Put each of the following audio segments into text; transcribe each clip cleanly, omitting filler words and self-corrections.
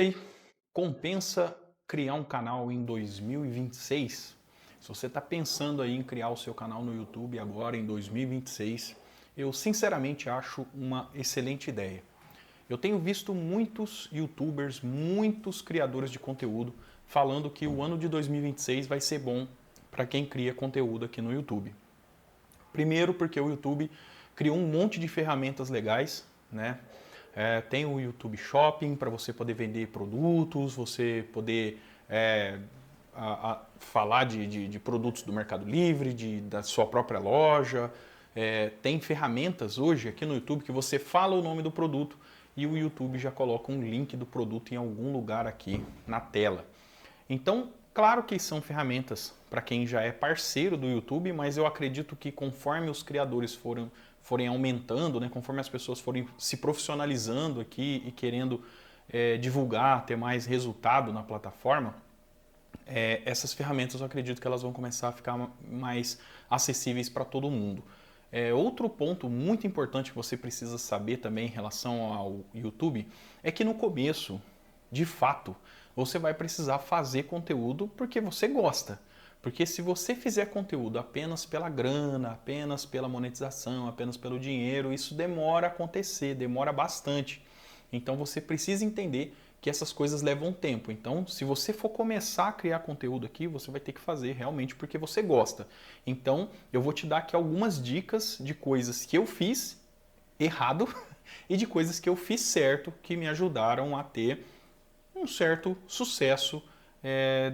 aí, compensa criar um canal em 2026? Se você está pensando aí em criar o seu canal no YouTube agora em 2026, eu sinceramente acho uma excelente ideia. Eu tenho visto muitos YouTubers, muitos criadores de conteúdo falando que o ano de 2026 vai ser bom para quem cria conteúdo aqui no YouTube. Primeiro porque o YouTube criou um monte de ferramentas legais, né? Tem o YouTube Shopping para você poder vender produtos, você poder falar de produtos do Mercado Livre, da sua própria loja. Tem ferramentas hoje aqui no YouTube que você fala o nome do produto e o YouTube já coloca um link do produto em algum lugar aqui na tela. Então, claro que são ferramentas para quem já é parceiro do YouTube, mas eu acredito que conforme os criadores forem aumentando, né, conforme as pessoas forem se profissionalizando aqui e querendo divulgar, ter mais resultado na plataforma, essas ferramentas eu acredito que elas vão começar a ficar mais acessíveis para todo mundo. Outro ponto muito importante que você precisa saber também em relação ao YouTube é que no começo, de fato, você vai precisar fazer conteúdo porque você gosta. Porque se você fizer conteúdo apenas pela grana, apenas pela monetização, apenas pelo dinheiro, isso demora a acontecer, demora bastante. Então você precisa entender que essas coisas levam tempo. Então, se você for começar a criar conteúdo aqui, você vai ter que fazer realmente porque você gosta. Então, eu vou te dar aqui algumas dicas de coisas que eu fiz errado e de coisas que eu fiz certo que me ajudaram a ter um certo sucesso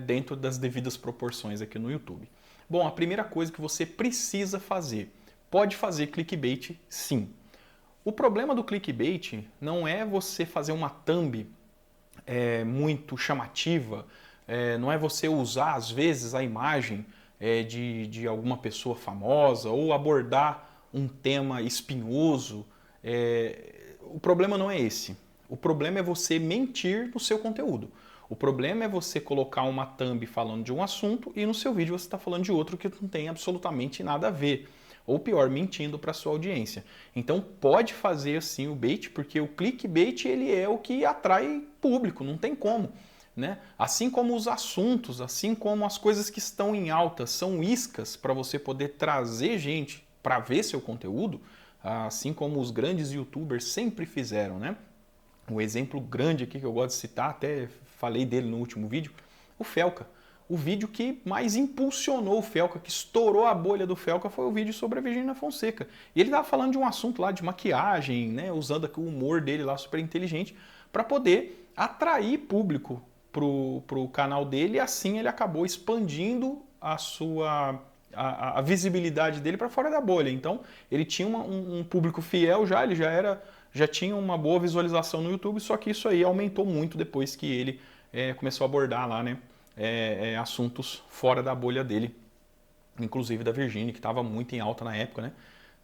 dentro das devidas proporções aqui no YouTube. Bom, a primeira coisa que você precisa fazer, pode fazer clickbait sim. O problema do clickbait não é você fazer uma thumb muito chamativa, não é você usar às vezes a imagem de alguma pessoa famosa ou abordar um tema espinhoso. O problema não é esse. O problema é você mentir no seu conteúdo. O problema é você colocar uma thumb falando de um assunto e no seu vídeo você está falando de outro que não tem absolutamente nada a ver. Ou pior, mentindo para a sua audiência. Então pode fazer assim o bait, porque o clickbait ele é o que atrai público, não tem como. Né? Assim como os assuntos, assim como as coisas que estão em alta são iscas para você poder trazer gente para ver seu conteúdo, assim como os grandes youtubers sempre fizeram, né? Um exemplo grande aqui que eu gosto de citar, até falei dele no último vídeo, o Felca. O vídeo que mais impulsionou o Felca, que estourou a bolha do Felca, foi o vídeo sobre a Virgínia Fonseca. E ele estava falando de um assunto lá de maquiagem, né, usando aqui o humor dele lá super inteligente, para poder atrair público pro canal dele, e assim ele acabou expandindo a visibilidade dele para fora da bolha. Então ele tinha um público fiel já, ele já tinha uma boa visualização no YouTube, só que isso aí aumentou muito depois que ele começou a abordar lá, né, assuntos fora da bolha dele, inclusive da Virginia, que estava muito em alta na época, né,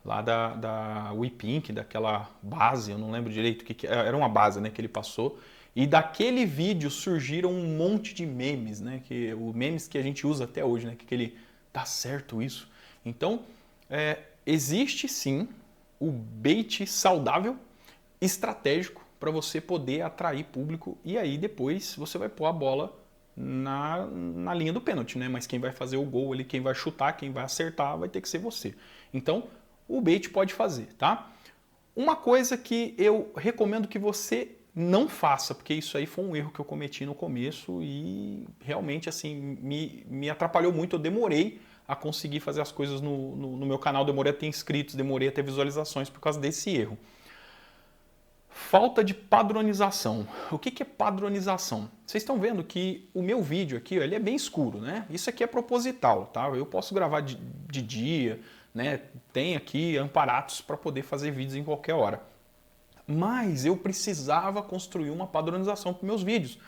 lá da WePink, daquela base, eu não lembro direito, era uma base, né, que ele passou, e daquele vídeo surgiram um monte de memes, né, memes que a gente usa até hoje, né, que aquele, tá certo isso? Então, existe sim o bait saudável, estratégico para você poder atrair público e aí depois você vai pôr a bola na linha do pênalti, né? Mas quem vai fazer o gol ali, quem vai chutar, quem vai acertar vai ter que ser você. Então, o bait pode fazer, tá? Uma coisa que eu recomendo que você não faça, porque isso aí foi um erro que eu cometi no começo e realmente assim me atrapalhou muito, eu demorei a conseguir fazer as coisas no meu canal, demorei a ter inscritos, demorei a ter visualizações por causa desse erro. Falta de padronização. O que é padronização? Vocês estão vendo que o meu vídeo aqui, ele é bem escuro, né? Isso aqui é proposital, tá? Eu posso gravar de dia, né? Tem aqui amparatos para poder fazer vídeos em qualquer hora. Mas eu precisava construir uma padronização para meus vídeos,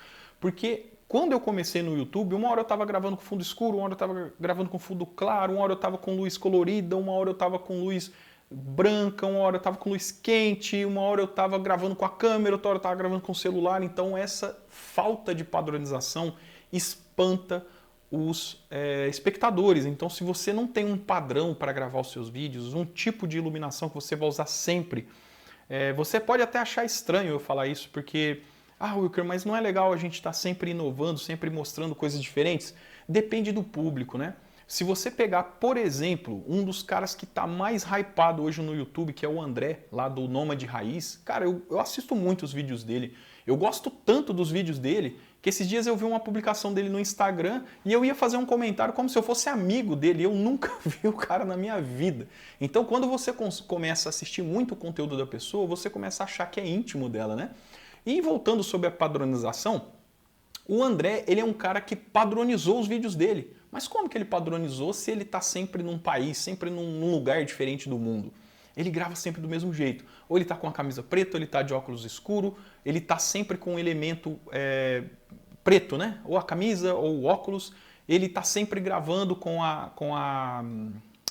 porque quando eu comecei no YouTube, uma hora eu estava gravando com fundo escuro, uma hora eu estava gravando com fundo claro, uma hora eu estava com luz colorida, uma hora eu estava com luz branca, uma hora eu estava com luz quente, uma hora eu estava gravando com a câmera, outra hora eu estava gravando com o celular. Então essa falta de padronização espanta os espectadores. Então se você não tem um padrão para gravar os seus vídeos, um tipo de iluminação que você vai usar sempre, você pode até achar estranho eu falar isso, porque Ah, Wilker, mas não é legal a gente estar sempre inovando, sempre mostrando coisas diferentes? Depende do público, né? Se você pegar, por exemplo, um dos caras que está mais hypado hoje no YouTube, que é o André, lá do Nômade Raiz, cara, eu assisto muito os vídeos dele. Eu gosto tanto dos vídeos dele que esses dias eu vi uma publicação dele no Instagram e eu ia fazer um comentário como se eu fosse amigo dele. Eu nunca vi o cara na minha vida. Então, quando você começa a assistir muito o conteúdo da pessoa, você começa a achar que é íntimo dela, né? E voltando sobre a padronização, o André, ele é um cara que padronizou os vídeos dele. Mas como que ele padronizou se ele está sempre num país, sempre num lugar diferente do mundo? Ele grava sempre do mesmo jeito. Ou ele está com a camisa preta, ou ele está de óculos escuro, ele está sempre com um elemento preto, né? Ou a camisa, ou o óculos. Ele está sempre gravando com a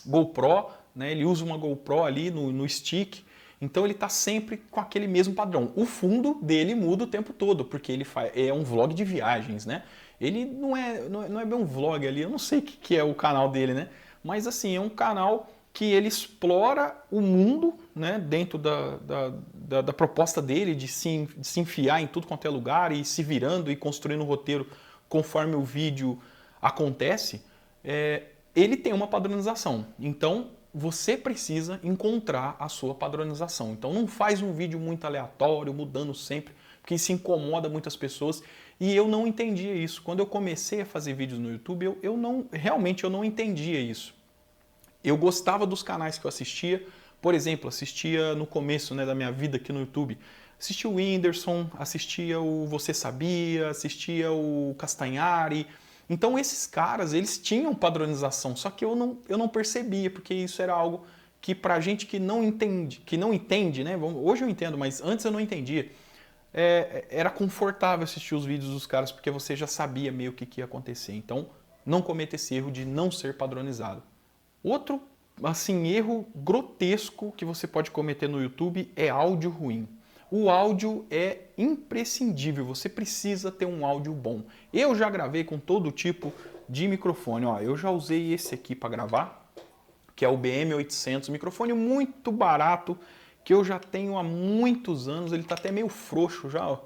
GoPro, né? Ele usa uma GoPro ali no stick. Então ele está sempre com aquele mesmo padrão. O fundo dele muda o tempo todo, porque ele é um vlog de viagens, né? Ele não é bem um vlog ali, eu não sei o que é o canal dele, né? Mas assim, é um canal que ele explora o mundo, né? Dentro da proposta dele de se enfiar em tudo quanto é lugar e se virando e construindo o roteiro conforme o vídeo acontece. Ele tem uma padronização. Então, você precisa encontrar a sua padronização. Então não faz um vídeo muito aleatório, mudando sempre, porque isso incomoda muitas pessoas. E eu não entendia isso. Quando eu comecei a fazer vídeos no YouTube, realmente eu não entendia isso. Eu gostava dos canais que eu assistia. Por exemplo, assistia no começo, né, da minha vida aqui no YouTube. Assistia o Whindersson, assistia o Você Sabia, assistia o Castanhari. Então esses caras, eles tinham padronização, só que eu não percebia, porque isso era algo que pra gente que não entende, né? Hoje eu entendo, mas antes eu não entendia. Era confortável assistir os vídeos dos caras, porque você já sabia meio o que ia acontecer. Então não cometa esse erro de não ser padronizado. Outro, assim, erro grotesco que você pode cometer no YouTube é áudio ruim. O áudio é imprescindível, você precisa ter um áudio bom. Eu já gravei com todo tipo de microfone. Ó, eu já usei esse aqui para gravar, que é o BM800, microfone muito barato, que eu já tenho há muitos anos, ele está até meio frouxo já, ó.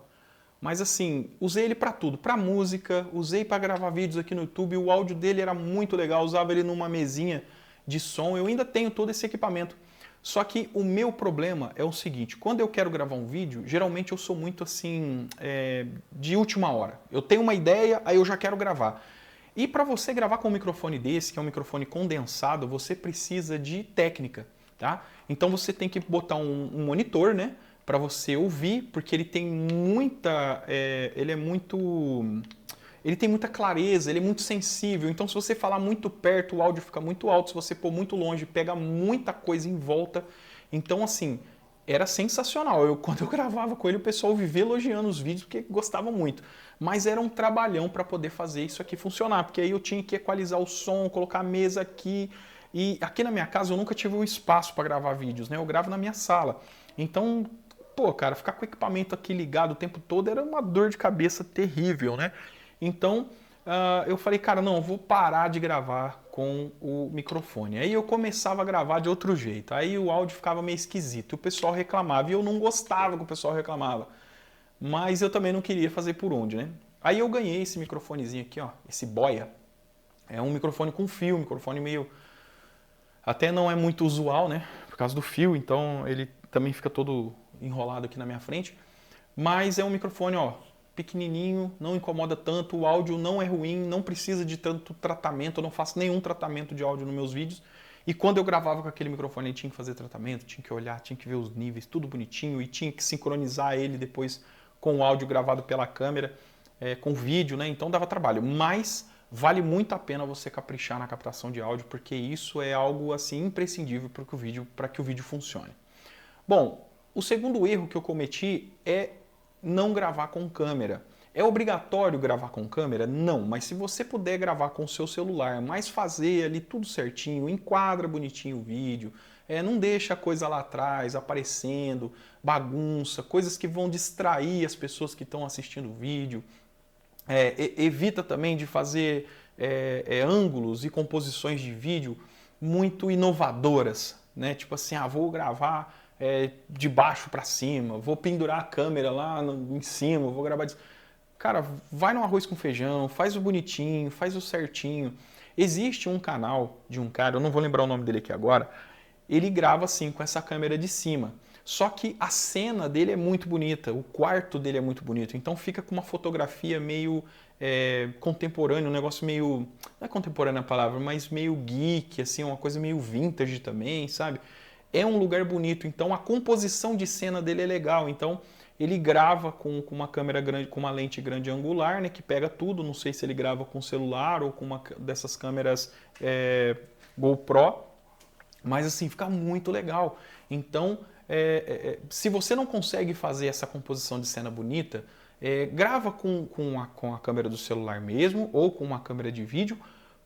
Mas assim, usei ele para tudo, para música, usei para gravar vídeos aqui no YouTube, o áudio dele era muito legal, usava ele numa mesinha de som, eu ainda tenho todo esse equipamento. Só que o meu problema é o seguinte, quando eu quero gravar um vídeo, geralmente eu sou muito assim, de última hora. Eu tenho uma ideia, aí eu já quero gravar. E para você gravar com um microfone desse, que é um microfone condensado, você precisa de técnica, tá? Então você tem que botar um monitor, né? Para você ouvir, porque ele tem muita... Ele tem muita clareza, ele é muito sensível, então se você falar muito perto, o áudio fica muito alto, se você pôr muito longe, pega muita coisa em volta. Então, assim, era sensacional. Quando eu gravava com ele, o pessoal vivia elogiando os vídeos, porque gostava muito. Mas era um trabalhão para poder fazer isso aqui funcionar, porque aí eu tinha que equalizar o som, colocar a mesa aqui. E aqui na minha casa eu nunca tive um espaço para gravar vídeos, né? Eu gravo na minha sala. Então, pô, cara, ficar com o equipamento aqui ligado o tempo todo era uma dor de cabeça terrível, né? Então, eu falei, cara, não, eu vou parar de gravar com o microfone. Aí eu começava a gravar de outro jeito. Aí o áudio ficava meio esquisito. O pessoal reclamava e eu não gostava que o pessoal reclamava. Mas eu também não queria fazer por onde, né? Aí eu ganhei esse microfonezinho aqui, ó, esse Boya. É um microfone com fio, um microfone meio... Até não é muito usual, né? Por causa do fio, então ele também fica todo enrolado aqui na minha frente. Mas é um microfone, ó, pequenininho, não incomoda tanto, o áudio não é ruim, não precisa de tanto tratamento, eu não faço nenhum tratamento de áudio nos meus vídeos. E quando eu gravava com aquele microfone, eu tinha que fazer tratamento, tinha que olhar, tinha que ver os níveis, tudo bonitinho, e tinha que sincronizar ele depois com o áudio gravado pela câmera, com vídeo, né? Então dava trabalho. Mas vale muito a pena você caprichar na captação de áudio, porque isso é algo assim imprescindível para que o vídeo funcione. Bom, o segundo erro que eu cometi é não gravar com câmera. É obrigatório gravar com câmera? Não, mas se você puder gravar com o seu celular, mas fazer ali tudo certinho, enquadra bonitinho o vídeo, não deixa a coisa lá atrás aparecendo, bagunça, coisas que vão distrair as pessoas que estão assistindo o vídeo. Evita também de fazer ângulos e composições de vídeo muito inovadoras, né? Tipo assim, vou gravar de baixo para cima, vou pendurar a câmera lá em cima, vou gravar... Cara, vai no arroz com feijão, faz o bonitinho, faz o certinho. Existe um canal de um cara, eu não vou lembrar o nome dele aqui agora, ele grava assim com essa câmera de cima. Só que a cena dele é muito bonita, o quarto dele é muito bonito, então fica com uma fotografia meio contemporânea, um negócio meio, não é contemporânea a palavra, mas meio geek, assim, uma coisa meio vintage também, sabe? É um lugar bonito, então a composição de cena dele é legal, então ele grava com uma câmera grande, com uma lente grande angular, né, que pega tudo, não sei se ele grava com celular ou com uma dessas câmeras GoPro, mas assim, fica muito legal. Então, se você não consegue fazer essa composição de cena bonita, grava com a câmera do celular mesmo ou com uma câmera de vídeo,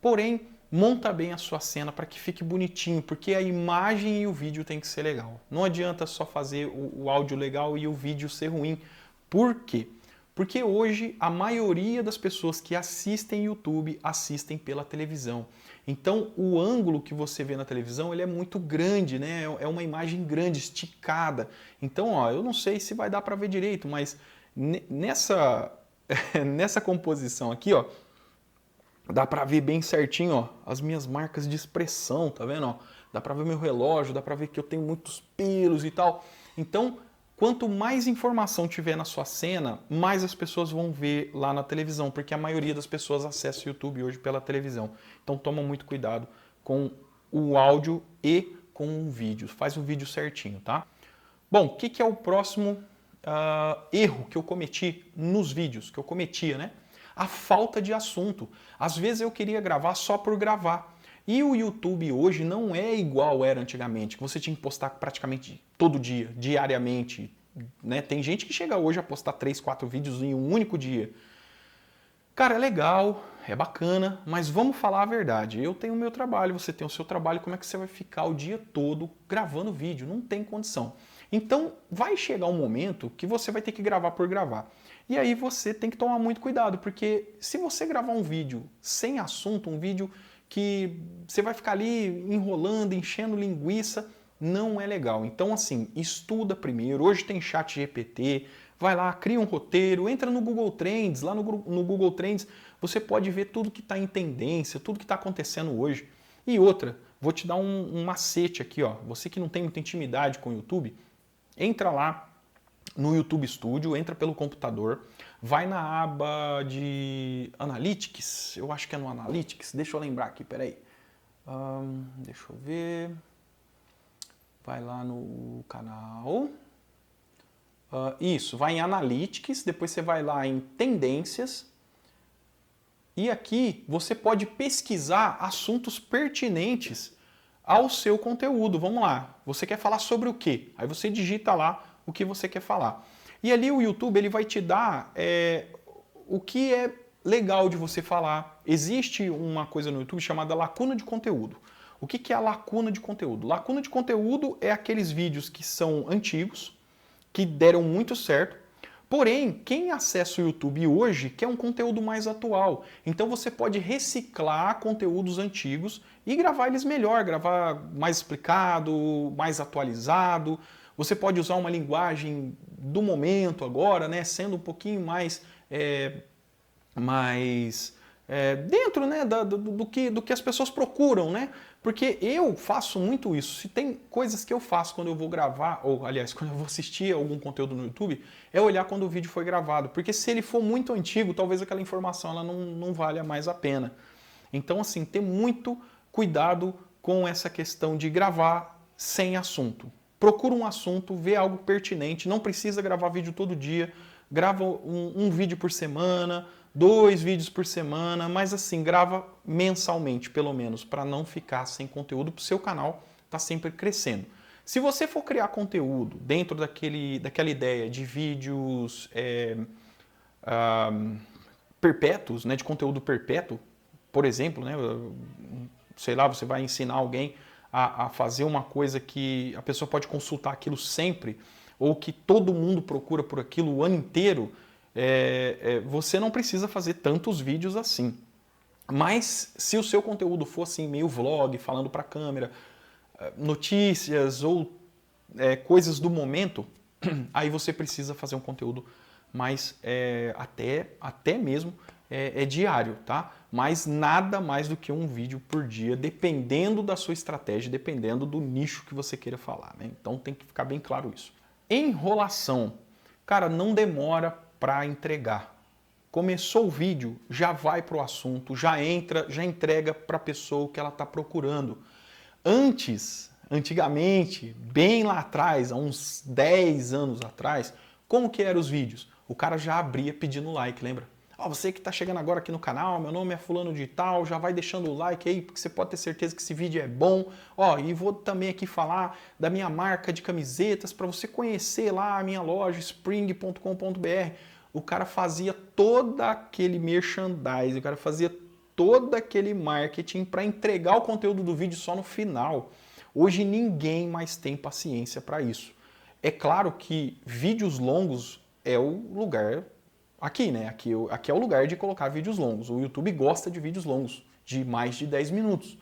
porém, monta bem a sua cena para que fique bonitinho, porque a imagem e o vídeo tem que ser legal. Não adianta só fazer o áudio legal e o vídeo ser ruim. Por quê? Porque hoje a maioria das pessoas que assistem YouTube assistem pela televisão. Então o ângulo que você vê na televisão ele é muito grande, né? É uma imagem grande, esticada. Então, ó, eu não sei se vai dar para ver direito, mas nessa composição aqui, ó, dá pra ver bem certinho, ó, as minhas marcas de expressão, tá vendo? Ó? Dá pra ver meu relógio, dá pra ver que eu tenho muitos pelos e tal. Então, quanto mais informação tiver na sua cena, mais as pessoas vão ver lá na televisão, porque a maioria das pessoas acessa o YouTube hoje pela televisão. Então, toma muito cuidado com o áudio e com o vídeo. Faz o vídeo certinho, tá? Bom, o que é o próximo erro que eu cometi nos vídeos, que eu cometia, né? A falta de assunto. Às vezes eu queria gravar só por gravar. E o YouTube hoje não é igual era antigamente, que você tinha que postar praticamente todo dia, diariamente. Né? Tem gente que chega hoje a postar 3, 4 vídeos em um único dia. Cara, é legal, é bacana, mas vamos falar a verdade. Eu tenho o meu trabalho, você tem o seu trabalho, como é que você vai ficar o dia todo gravando vídeo? Não tem condição. Então, vai chegar um momento que você vai ter que gravar por gravar. E aí você tem que tomar muito cuidado, porque se você gravar um vídeo sem assunto, um vídeo que você vai ficar ali enrolando, enchendo linguiça, não é legal. Então, assim, estuda primeiro. Hoje tem chat GPT, vai lá, cria um roteiro, entra no Google Trends. Lá no Google Trends você pode ver tudo que está em tendência, tudo que está acontecendo hoje. E outra, vou te dar um macete aqui, ó. Você que não tem muita intimidade com o YouTube, entra lá no YouTube Studio, entra pelo computador, vai na aba de Analytics, eu acho que é no Analytics, deixa eu lembrar aqui, peraí. Deixa eu ver. Vai lá no canal. Isso, vai em Analytics, depois você vai lá em Tendências. E aqui você pode pesquisar assuntos pertinentes ao seu conteúdo. Vamos lá, você quer falar sobre o quê? Aí você digita lá o que você quer falar. E ali o YouTube ele vai te dar o que é legal de você falar. Existe uma coisa no YouTube chamada lacuna de conteúdo. O que é a lacuna de conteúdo? Lacuna de conteúdo é aqueles vídeos que são antigos, que deram muito certo, porém, quem acessa o YouTube hoje quer um conteúdo mais atual. Então você pode reciclar conteúdos antigos e gravar eles melhor, gravar mais explicado, mais atualizado. Você pode usar uma linguagem do momento agora, né, sendo um pouquinho mais dentro, né, do que as pessoas procuram, né? Porque eu faço muito isso. Se tem coisas que eu faço quando eu vou gravar, ou aliás, quando eu vou assistir algum conteúdo no YouTube, é olhar quando o vídeo foi gravado. Porque se ele for muito antigo, talvez aquela informação ela não valha mais a pena. Então, assim, ter muito cuidado com essa questão de gravar sem assunto. Procura um assunto, vê algo pertinente, não precisa gravar vídeo todo dia, grava um vídeo por semana, 2 vídeos por semana, mas assim, grava mensalmente, pelo menos, para não ficar sem conteúdo, para o seu canal tá sempre crescendo. Se você for criar conteúdo dentro daquela ideia de vídeos perpétuos, né, de conteúdo perpétuo, por exemplo, né, sei lá, você vai ensinar alguém a fazer uma coisa que a pessoa pode consultar aquilo sempre, ou que todo mundo procura por aquilo o ano inteiro, você não precisa fazer tantos vídeos assim. Mas se o seu conteúdo for assim, meio vlog, falando para a câmera, notícias ou coisas do momento, aí você precisa fazer um conteúdo mais, até mesmo diário, tá? Mas nada mais do que um vídeo por dia, dependendo da sua estratégia, dependendo do nicho que você queira falar, né? Então tem que ficar bem claro isso. Enrolação. Cara, não demora para entregar. Começou o vídeo, já vai para o assunto, já entrega para a pessoa o que ela está procurando. Antigamente, bem lá atrás, há uns 10 anos atrás, como que eram os vídeos? O cara já abria pedindo like, lembra? Ó, você que está chegando agora aqui no canal, meu nome é fulano de tal, já vai deixando o like aí, porque você pode ter certeza que esse vídeo é bom. Ó, e vou também aqui falar da minha marca de camisetas para você conhecer lá a minha loja, spring.com.br. O cara fazia todo aquele merchandising, o cara fazia todo aquele marketing para entregar o conteúdo do vídeo só no final. Hoje ninguém mais tem paciência para isso. É claro que vídeos longos é o lugar aqui, né? Aqui é o lugar de colocar vídeos longos. O YouTube gosta de vídeos longos, de mais de 10 minutos.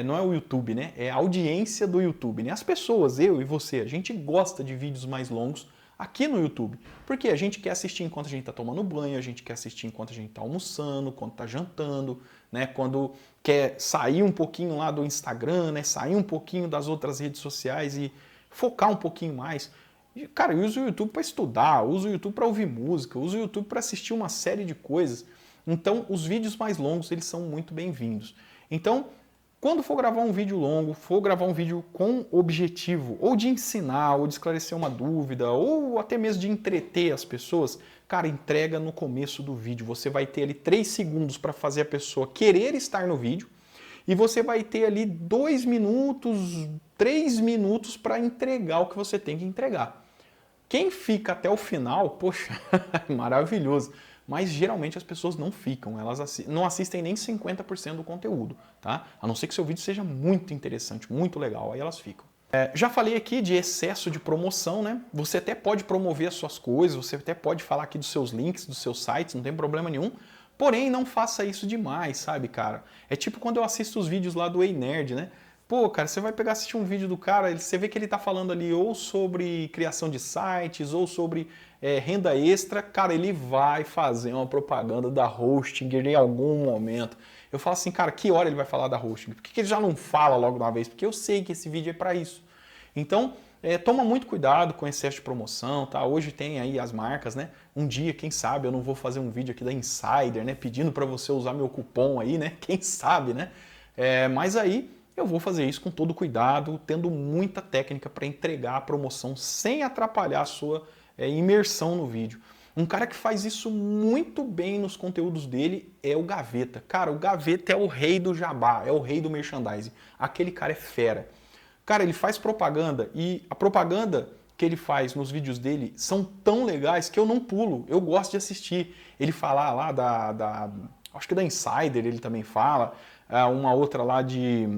Não é o YouTube, né? É a audiência do YouTube, né? As pessoas, eu e você, a gente gosta de vídeos mais longos aqui no YouTube. Porque a gente quer assistir enquanto a gente está tomando banho, a gente quer assistir enquanto a gente está almoçando, quando está jantando, né? Quando quer sair um pouquinho lá do Instagram, né? Sair um pouquinho das outras redes sociais e focar um pouquinho mais. Cara, eu uso o YouTube para estudar, uso o YouTube para ouvir música, uso o YouTube para assistir uma série de coisas. Então, os vídeos mais longos, eles são muito bem-vindos. Então, quando for gravar um vídeo longo, for gravar um vídeo com objetivo, ou de ensinar, ou de esclarecer uma dúvida, ou até mesmo de entreter as pessoas, cara, entrega no começo do vídeo. Você vai ter ali 3 segundos para fazer a pessoa querer estar no vídeo, e você vai ter ali 2 minutos, 3 minutos para entregar o que você tem que entregar. Quem fica até o final, poxa, maravilhoso. Mas geralmente as pessoas não ficam, elas não assistem nem 50% do conteúdo, tá? A não ser que seu vídeo seja muito interessante, muito legal, aí elas ficam. Já falei aqui de excesso de promoção, né? Você até pode promover as suas coisas, você até pode falar aqui dos seus links, dos seus sites, não tem problema nenhum. Porém, não faça isso demais, sabe, cara? É tipo quando eu assisto os vídeos lá do Ei Nerd, né? Pô, cara, você vai pegar assistir um vídeo do cara, você vê que ele tá falando ali ou sobre criação de sites, ou sobre renda extra, cara, ele vai fazer uma propaganda da Hostinger em algum momento. Eu falo assim, cara, que hora ele vai falar da Hostinger? Por que ele já não fala logo de uma vez? Porque eu sei que esse vídeo é para isso. Então, toma muito cuidado com excesso de promoção, tá? Hoje tem aí as marcas, né? Um dia, quem sabe, eu não vou fazer um vídeo aqui da Insider, né? Pedindo para você usar meu cupom aí, né? Quem sabe, né? Mas aí eu vou fazer isso com todo cuidado, tendo muita técnica para entregar a promoção sem atrapalhar a sua imersão no vídeo. Um cara que faz isso muito bem nos conteúdos dele é o Gaveta. Cara, o Gaveta é o rei do jabá, é o rei do merchandising. Aquele cara é fera. Cara, ele faz propaganda e a propaganda que ele faz nos vídeos dele são tão legais que eu não pulo, eu gosto de assistir. Ele fala lá acho que da Insider ele também fala, uma outra lá de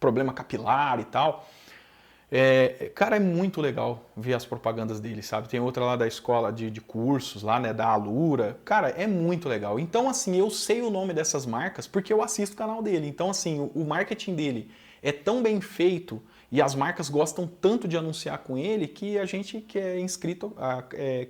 problema capilar e tal. Cara, é muito legal ver as propagandas dele, sabe? Tem outra lá da escola de cursos, lá, né, da Alura. Cara, é muito legal. Então, assim, eu sei o nome dessas marcas porque eu assisto o canal dele. Então, assim, o marketing dele é tão bem feito e as marcas gostam tanto de anunciar com ele que a gente que é inscrito,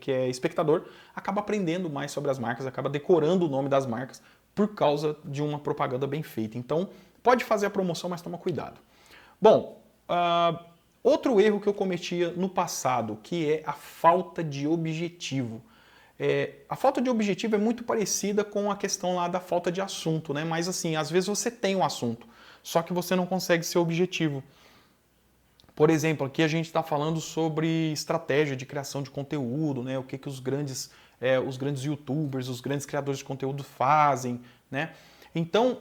que é espectador, acaba aprendendo mais sobre as marcas, acaba decorando o nome das marcas por causa de uma propaganda bem feita. Então, pode fazer a promoção, mas toma cuidado. Bom, outro erro que eu cometia no passado, que é a falta de objetivo. A falta de objetivo é muito parecida com a questão lá da falta de assunto, né? Mas assim, às vezes você tem um assunto, só que você não consegue ser objetivo. Por exemplo, aqui a gente está falando sobre estratégia de criação de conteúdo, né? O que os grandes YouTubers, os grandes criadores de conteúdo fazem, né? Então,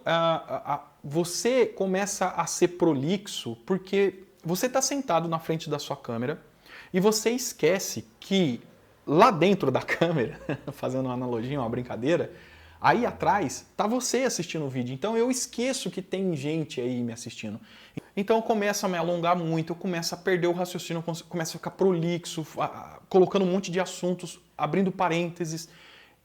você começa a ser prolixo porque você está sentado na frente da sua câmera e você esquece que lá dentro da câmera, fazendo uma analogia, uma brincadeira, aí atrás está você assistindo o vídeo. Então eu esqueço que tem gente aí me assistindo. Então eu começo a me alongar muito, eu começo a perder o raciocínio, eu começo a ficar prolixo, colocando um monte de assuntos, abrindo parênteses.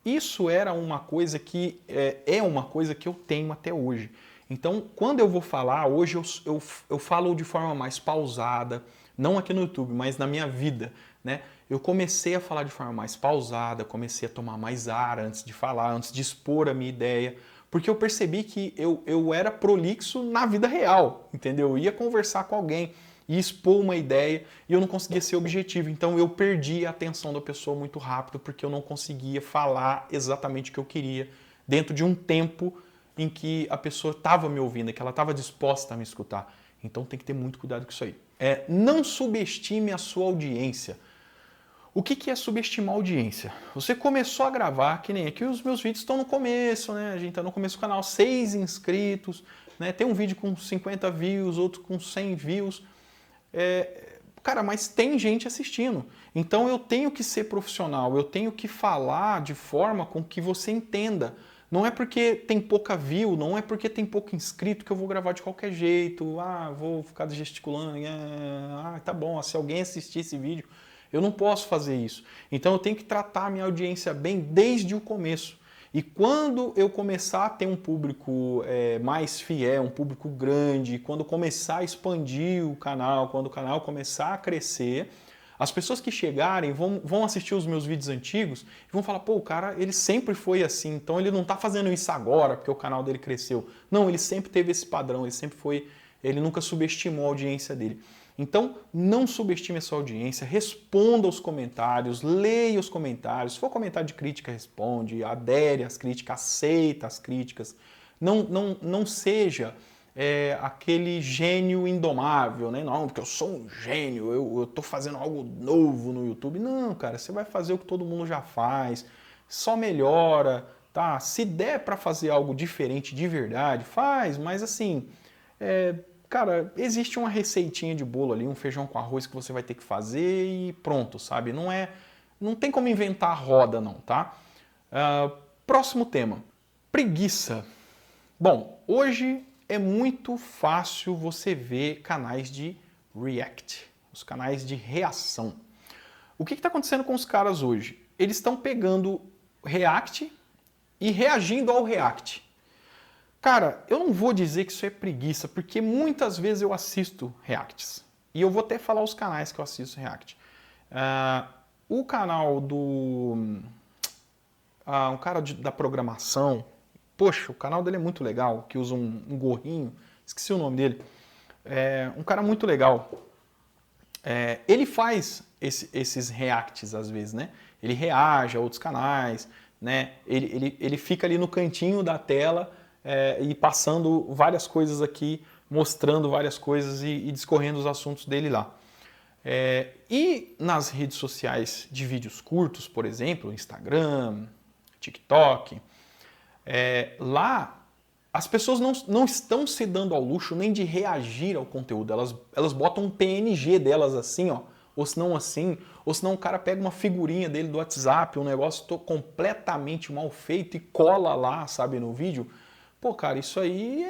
Isso era uma coisa que é uma coisa que eu tenho até hoje. Então, quando eu vou falar, hoje eu falo de forma mais pausada, não aqui no YouTube, mas na minha vida, né? Eu comecei a falar de forma mais pausada, comecei a tomar mais ar antes de falar, antes de expor a minha ideia, porque eu percebi que eu era prolixo na vida real, entendeu? Eu ia conversar com alguém, ia expor uma ideia e eu não conseguia ser objetivo. Então eu perdi a atenção da pessoa muito rápido porque eu não conseguia falar exatamente o que eu queria dentro de um tempo em que a pessoa estava me ouvindo, que ela estava disposta a me escutar. Então tem que ter muito cuidado com isso aí. Não subestime a sua audiência. O que é subestimar a audiência? Você começou a gravar, que nem aqui os meus vídeos estão no começo, né? A gente está no começo do canal, 6 inscritos, né? Tem um vídeo com 50 views, outro com 100 views. Cara, mas tem gente assistindo. Então eu tenho que ser profissional, eu tenho que falar de forma com que você entenda. Não é porque tem pouca view, não é porque tem pouco inscrito que eu vou gravar de qualquer jeito. Vou ficar gesticulando. Tá bom, se alguém assistir esse vídeo, eu não posso fazer isso. Então eu tenho que tratar a minha audiência bem desde o começo. E quando eu começar a ter um público mais fiel, um público grande, quando começar a expandir o canal, quando o canal começar a crescer, as pessoas que chegarem vão assistir os meus vídeos antigos e vão falar, pô, o cara, ele sempre foi assim, então ele não está fazendo isso agora porque o canal dele cresceu. Não, ele sempre teve esse padrão, ele nunca subestimou a audiência dele. Então, não subestime a sua audiência, responda aos comentários, leia os comentários. Se for comentário de crítica, responde, adere às críticas, aceita as críticas. Não seja aquele gênio indomável, né? Não, porque eu sou um gênio, eu estou fazendo algo novo no YouTube. Não, cara, você vai fazer o que todo mundo já faz, só melhora, tá? Se der para fazer algo diferente de verdade, faz, mas assim, cara, existe uma receitinha de bolo ali, um feijão com arroz que você vai ter que fazer e pronto, sabe? Não tem como inventar a roda não, tá? Próximo tema, preguiça. Bom, hoje é muito fácil você ver canais de react, os canais de reação. O que está acontecendo com os caras hoje? Eles estão pegando react e reagindo ao react. Cara, eu não vou dizer que isso é preguiça, porque muitas vezes eu assisto reacts. E eu vou até falar os canais que eu assisto react. O canal do... um cara da programação... Poxa, o canal dele é muito legal, que usa um gorrinho, esqueci o nome dele. Um cara muito legal. Ele faz esses reacts às vezes, né? Ele reage a outros canais, né? Ele fica ali no cantinho da tela e passando várias coisas aqui, mostrando várias coisas e discorrendo os assuntos dele lá. E nas redes sociais de vídeos curtos, por exemplo, Instagram, TikTok... lá as pessoas não estão se dando ao luxo nem de reagir ao conteúdo, elas botam um PNG delas assim, ó, ou senão o cara pega uma figurinha dele do WhatsApp, um negócio completamente mal feito e cola lá, sabe, no vídeo. Pô, cara, isso aí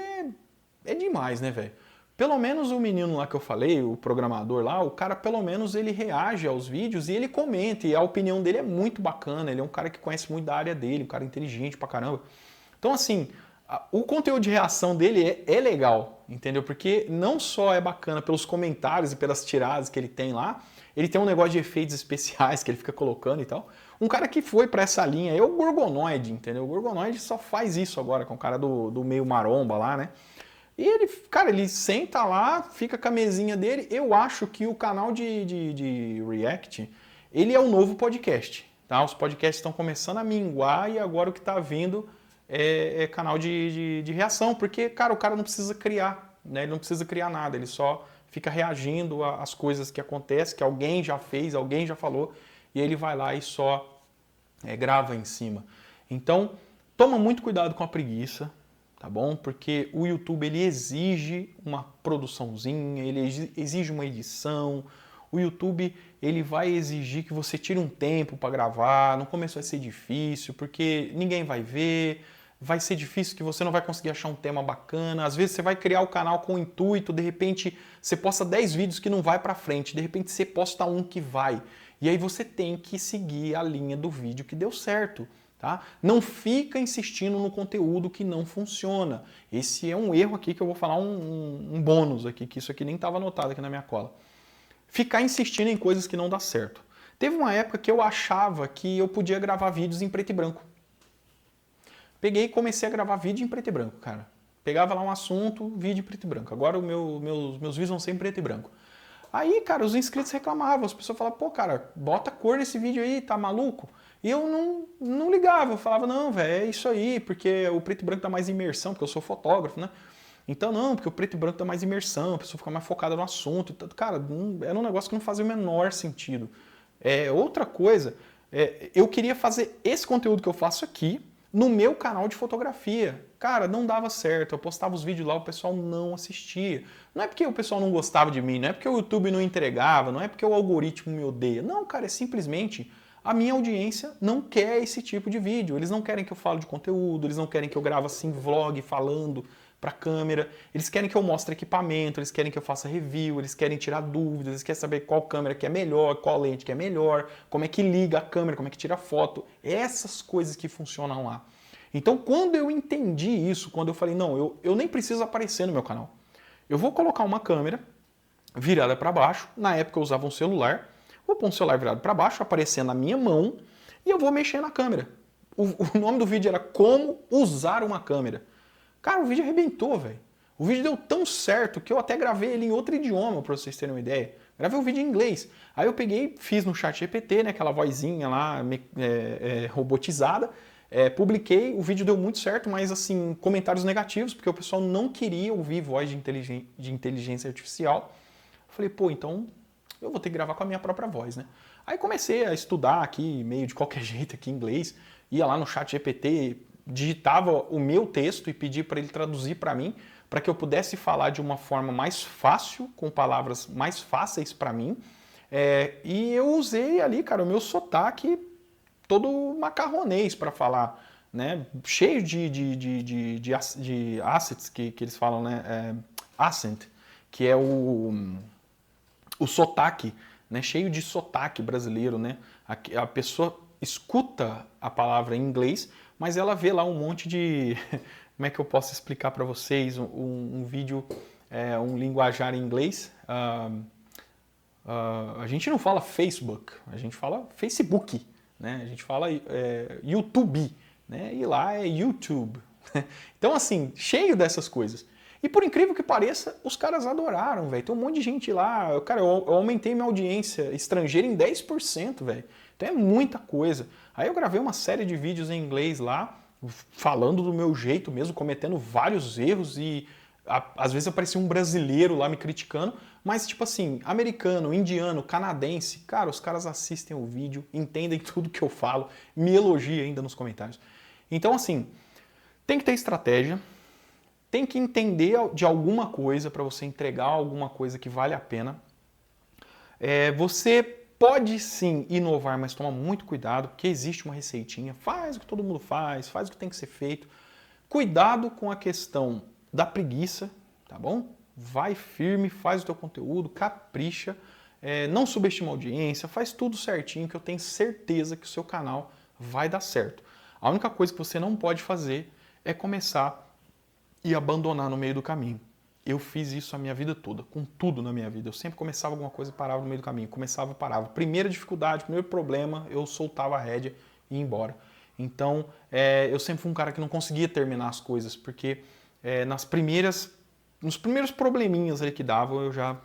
é demais, né, velho? Pelo menos o menino lá que eu falei, o programador lá, o cara pelo menos ele reage aos vídeos e ele comenta, e a opinião dele é muito bacana, ele é um cara que conhece muito da área dele, um cara inteligente pra caramba. Então assim, o conteúdo de reação dele é legal, entendeu? Porque não só é bacana pelos comentários e pelas tiradas que ele tem lá, ele tem um negócio de efeitos especiais que ele fica colocando e tal. Um cara que foi pra essa linha é o Gorgonoid, entendeu? O Gorgonoid só faz isso agora, com o cara do meio maromba lá, né? E ele, cara, ele senta lá, fica com a mesinha dele. Eu acho que o canal de React, ele é o novo podcast, tá? Os podcasts estão começando a minguar e agora o que está vindo é canal de reação, porque, cara, o cara não precisa criar, né? Ele não precisa criar nada, ele só fica reagindo às coisas que acontecem, que alguém já fez, alguém já falou, e ele vai lá e só grava em cima. Então, toma muito cuidado com a preguiça, tá bom? Porque o YouTube ele exige uma produçãozinha, ele exige uma edição. O YouTube ele vai exigir que você tire um tempo para gravar. No começo vai ser difícil, porque ninguém vai ver. Vai ser difícil que você não vai conseguir achar um tema bacana. Às vezes você vai criar o canal com o intuito, de repente você posta 10 vídeos que não vai para frente, de repente você posta um que vai. E aí você tem que seguir a linha do vídeo que deu certo. Tá? Não fica insistindo no conteúdo que não funciona. Esse é um erro aqui que eu vou falar um bônus aqui, que isso aqui nem estava anotado aqui na minha cola. Ficar insistindo em coisas que não dá certo. Teve uma época que eu achava que eu podia gravar vídeos em preto e branco. Peguei e comecei a gravar vídeo em preto e branco, cara. Pegava lá um assunto, vídeo em preto e branco. Agora meus vídeos vão ser em preto e branco. Aí, cara, os inscritos reclamavam, as pessoas falavam, pô, cara, bota cor nesse vídeo aí, tá maluco? E eu não ligava, eu falava, não, velho, é isso aí, porque o preto e branco dá mais imersão, porque eu sou fotógrafo, né? Então, não, porque o preto e branco dá mais imersão, a pessoa fica mais focada no assunto. Cara, era um negócio que não fazia o menor sentido. Outra coisa, eu queria fazer esse conteúdo que eu faço aqui no meu canal de fotografia. Cara, não dava certo, eu postava os vídeos lá, o pessoal não assistia. Não é porque o pessoal não gostava de mim, não é porque o YouTube não entregava, não é porque o algoritmo me odeia. Não, cara, é simplesmente a minha audiência não quer esse tipo de vídeo. Eles não querem que eu fale de conteúdo, eles não querem que eu grave assim vlog falando para câmera, eles querem que eu mostre equipamento, eles querem que eu faça review, eles querem tirar dúvidas, eles querem saber qual câmera que é melhor, qual lente que é melhor, como é que liga a câmera, como é que tira foto, essas coisas que funcionam lá. Então, quando eu entendi isso, quando eu falei, não, eu nem preciso aparecer no meu canal, eu vou colocar uma câmera virada para baixo, na época eu usava um celular, vou pôr um celular virado para baixo, aparecendo na minha mão, e eu vou mexer na câmera. O nome do vídeo era Como Usar uma Câmera. Cara, o vídeo arrebentou, velho. O vídeo deu tão certo que eu até gravei ele em outro idioma, pra vocês terem uma ideia. Gravei o vídeo em inglês. Aí eu peguei, fiz no ChatGPT, né, aquela vozinha lá robotizada, publiquei, o vídeo deu muito certo, mas assim, comentários negativos, porque o pessoal não queria ouvir voz de inteligência artificial. Falei, pô, então eu vou ter que gravar com a minha própria voz, né? Aí comecei a estudar aqui, meio de qualquer jeito aqui em inglês, ia lá no ChatGPT, digitava o meu texto e pedia para ele traduzir para mim, para que eu pudesse falar de uma forma mais fácil, com palavras mais fáceis para mim. E eu usei ali, cara, o meu sotaque todo macarronês para falar, né? Cheio de assets que eles falam, né? Accent, que é o sotaque, né? Cheio de sotaque brasileiro, né? A pessoa escuta a palavra em inglês, mas ela vê lá um monte de... Como é que eu posso explicar para vocês um vídeo, um linguajar em inglês? A gente não fala Facebook, a gente fala Facebook, né? A gente fala YouTube, né? E lá é YouTube. Então, assim, cheio dessas coisas. E por incrível que pareça, os caras adoraram, velho. Tem um monte de gente lá. Cara, eu aumentei minha audiência estrangeira em 10%, velho. Então é muita coisa. Aí eu gravei uma série de vídeos em inglês lá, falando do meu jeito mesmo, cometendo vários erros e às vezes aparecia um brasileiro lá me criticando, mas tipo assim, americano, indiano, canadense, cara, os caras assistem o vídeo, entendem tudo que eu falo, me elogiam ainda nos comentários. Então assim, tem que ter estratégia, tem que entender de alguma coisa para você entregar alguma coisa que vale a pena. Você pode sim inovar, mas toma muito cuidado, porque existe uma receitinha, faz o que todo mundo faz o que tem que ser feito. Cuidado com a questão da preguiça, tá bom? Vai firme, faz o teu conteúdo, capricha, não subestima a audiência, faz tudo certinho que eu tenho certeza que o seu canal vai dar certo. A única coisa que você não pode fazer é começar e abandonar no meio do caminho. Eu fiz isso a minha vida toda, com tudo na minha vida. Eu sempre começava alguma coisa e parava no meio do caminho. Começava e parava. Primeira dificuldade, primeiro problema, eu soltava a rédea e ia embora. Então, eu sempre fui um cara que não conseguia terminar as coisas, porque nos primeiros probleminhas aí que davam, eu já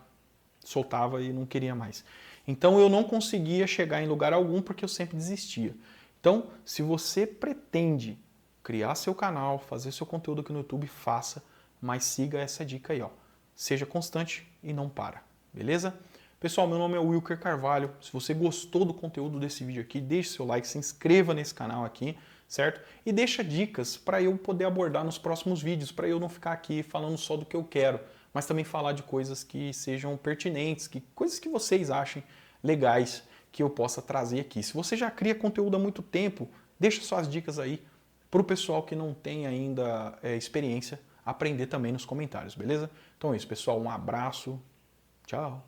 soltava e não queria mais. Então, eu não conseguia chegar em lugar algum porque eu sempre desistia. Então, se você pretende criar seu canal, fazer seu conteúdo aqui no YouTube, faça, mas siga essa dica aí, ó. Seja constante e não para, beleza? Pessoal, meu nome é Wilker Carvalho. Se você gostou do conteúdo desse vídeo aqui, deixe seu like, se inscreva nesse canal aqui, certo? E deixa dicas para eu poder abordar nos próximos vídeos, para eu não ficar aqui falando só do que eu quero, mas também falar de coisas que sejam pertinentes, coisas que vocês achem legais que eu possa trazer aqui. Se você já cria conteúdo há muito tempo, deixa suas dicas aí para o pessoal que não tem ainda experiência aprender também nos comentários, beleza? Então é isso, pessoal. Um abraço. Tchau.